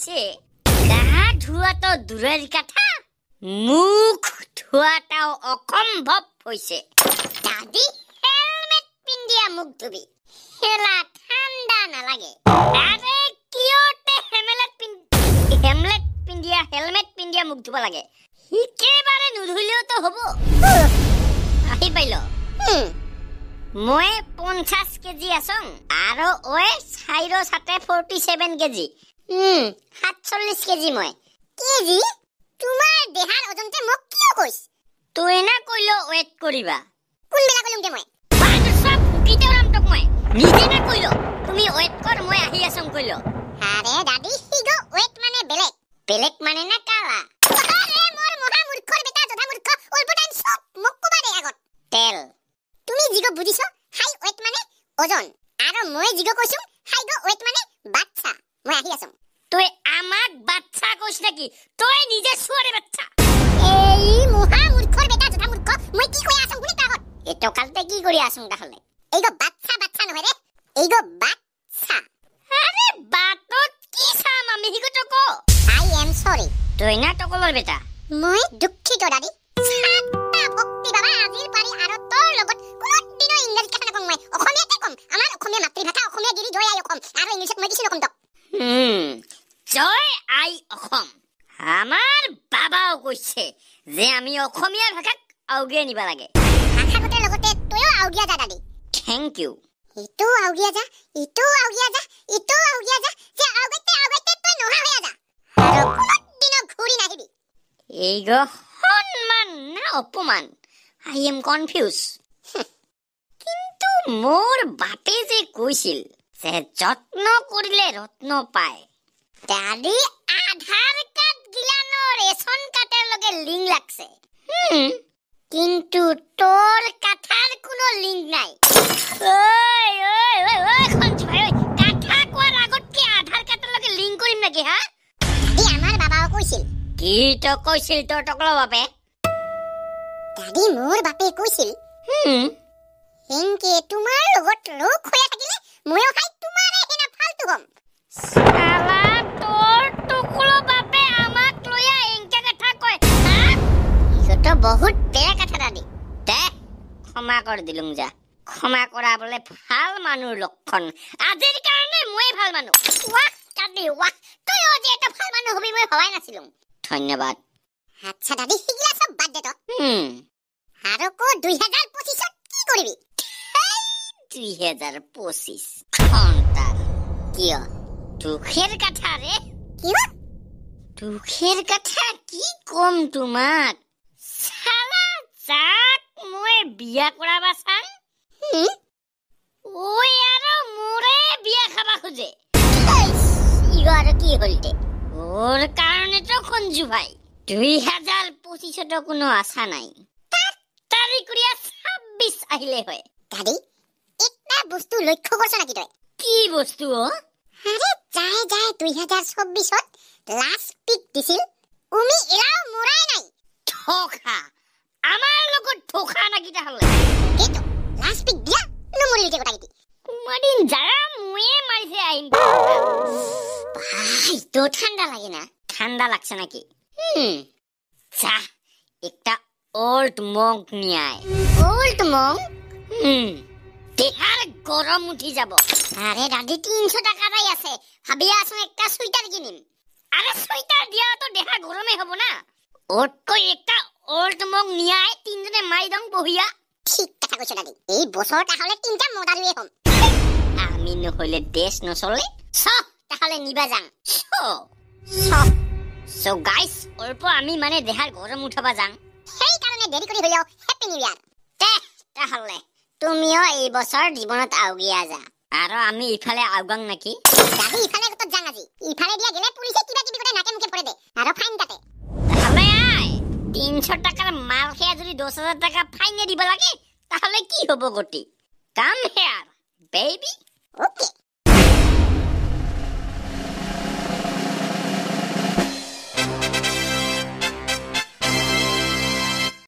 হৈছে গা ধোৱাটো দূৰৰ কথা মুখ ধোৱাটাও অসম্ভৱ হৈছে দাদি হেলমেট পিন্ধিয়া মুখ ধুবি হেলা ঠাণ্ডা নালাগে আৰে কিয়তে হেলমেট পিন্ধিয়া মুখ ধুব লাগে একেবাৰে নুধুলেওতো হ'ব আহি পাইল মই 50 কেজি আছং আৰু ওই চাইৰো সাতে 47 কেজি 47 কেজি মই কেজি তোমাৰ দেহাৰ ওজনতে মোক কিয় কইছ তুই না কইলো ওয়েট কৰিবা কোন বেলা কইলুম তে মই বাজু সব ফুকিতে ওলাম তক মই নিজে না কইলো তুমি ওয়েট কর মই আহি আছং কইলো আৰে দাদি হিগো ওয়েট মানে বেলেগ মানে না কালা আৰে মোৰ মহা মূৰ্খৰ বেটা জধা মূৰ্খ অলপ টাইম সব মোক কবা দে আগত তেল তুমি জিগো বুজিছো হাই ওয়েট মানে ওজন আৰু মই জিগো কৈছো হাই গো ওয়েট মানে বাচ্চা মই আহি আছং তুই আমাক বাচ্চা কইছ নাকি তুই নিজে সুরে বাচ্চা এই মহা মূৰ্খৰ বেটা জধা মূৰ্খ মই কি কই আছং শুনি কাগত এটো কালতে কি কৰি আছং তাহলে এইগো বাচ্চা নহয় ৰে এইগো বাচ্চা আরে বাতত কি সাম আমি হিগো টকো আই এম সরি তুই না টকলৰ বেটা মই দুঃখিত দাদি ছাত্তা ভক্তি বাবা আজিৰ পাৰি আৰু তোৰ লগত কোনো দিন ইংৰাজী কথা নকম মই অসমীয়াতে কম আমাৰ অসমীয়া মাতৃভাষা অসমীয়া গিৰি জয় আই অসম আৰু ইংলিছত মই কিছু নকম তক জয় আই অসম আমাৰ বাবাও কৈছে যে আমি অসমীয়া ভাষাক আউগে নিবা লাগে ভাষাগতৰ লগতে তয়ো আউগিয়া যা দাদি থ্যাংক ইউ ইটো আউগিয়া যা ইটো আউগিয়া যা ইটো আউগিয়া যা যে আউগতে তই নহা হইয়া যা আৰু কোনদিন ঘুৰি নাহিবি এইগো সন্মান না অপমান আই এম কনফিউজ কিন্তু মোৰ বাপে যে কৈছিল যে যত্ন কৰিলে ৰত্ন পায় দাদি আধাৰ কাৰ্ড গিলানো ৰেশন কাৰ্ডৰ লগে লিংক লাগছে কিন্তু তোৰ কাঠাৰ কোনো লিংক নাই ওই খঞ্জ ভাই কাঠা কোৱাৰ আগত কি আধাৰ কাৰ্ডৰ লগে লিংক কৰিম নেকি হা দাদি আমাৰ বাবাও কৈছিল কি তো কৈছিল তোৰ টকলা বাপে দাদি মোৰ বাপে কৈছিল হেংকে তোমাৰ লগত লোক হৈ থাকিলে ময়ো খাই তোমাৰে হেনা ফালতু গম সালা তোৰ টকলা বাপে আমাক লয়া এংকা কথা কয় ইটো বহুত বেয়া কথা দাদি দে ক্ষমা কৰ দিলুং যা ক্ষমা কৰা বলে ভাল মানুহৰ লক্ষণ আজিৰ কাৰণে মই ভাল মানুহ ওয়াহ দাদি ওয়াহ তই যে এটা ভাল মানুহ হবি মই ভাবাই নাছিলুং ধন্যবাদ আচ্ছা দাদি হিগলা সব বাদ দে তো আৰু কো 2025 কি কৰিবি 2025 সন্তান কিয় দুখেৰ কথা ৰে কিয় দুখেৰ কথা কি কম তোমাক সালা যাক মই বিয়া কৰাবা চাং ওই আৰু মোৰে বিয়া খাবা খুজে ইগাৰ কি হলতে ওর কারণে তো খঞ্জু ভাই 2025 কোনো আশা নাই তারিখ করিয়া 26 আহিলে হয় দাদি একটা বস্তু লক্ষ্য করছ নাকি তই কি বস্তু আরে যায় 2024 লাস্ট পিক দিছিল উমি এরাও মরাই নাই ঠকা আমার লগত ঠকা নাকি তাহলে এটো লাস্ট পিক দিয়া নমরিলতে কথা কি কুমাদিন যারা মুয়ে মারিছে আইন ভাই তো ঠান্ডা লাগে না ঠান্ডা লাগছে নাকি যা একটা ওল্ড মঙ্ক নিয়ে আয় ওল্ড মঙ্ক দেহার গরম উঠি যাব আরে দাদি 300 টাকা রাই আছে ভাবি আছো একটা সুইটার কিনিম আরে সুইটার দিয়া তো দেহা গরমে হবো না ওট কই একটা ওল্ড মঙ্ক নিয়ে আয় তিনজনে মাই দং বহিয়া ঠিক কথা কইছ দাদি এই বছর তাহলে তিনটা মদারুয়ে হম আমি নহলে দেশ নচলে সব তাহলে নিবা যাং সো গাইস অল্প আমি মানে দেহার গরম উঠাবা যাং সেই কারণে দেরি কৰি হইলো হ্যাপি নিউ ইয়াৰ তাহলে তুমিও এই বছৰ জীবনত আউগিয়া যা আৰু আমি ইফালে আউগাং নাকি দাদি ইফালে কত যাং আজি ইফালে দিয়া গেলে পুলিশে কিবা কিবি করে নাকে মুখে পড়ে দে আৰু ফাইন কাটে তাহলে আয় 300 টাকার মাল খেয়া যদি 10000 টাকা ফাইনে দিব লাগে তাহলে কি হবো গটি কাম হেয়ার বেবি ওকে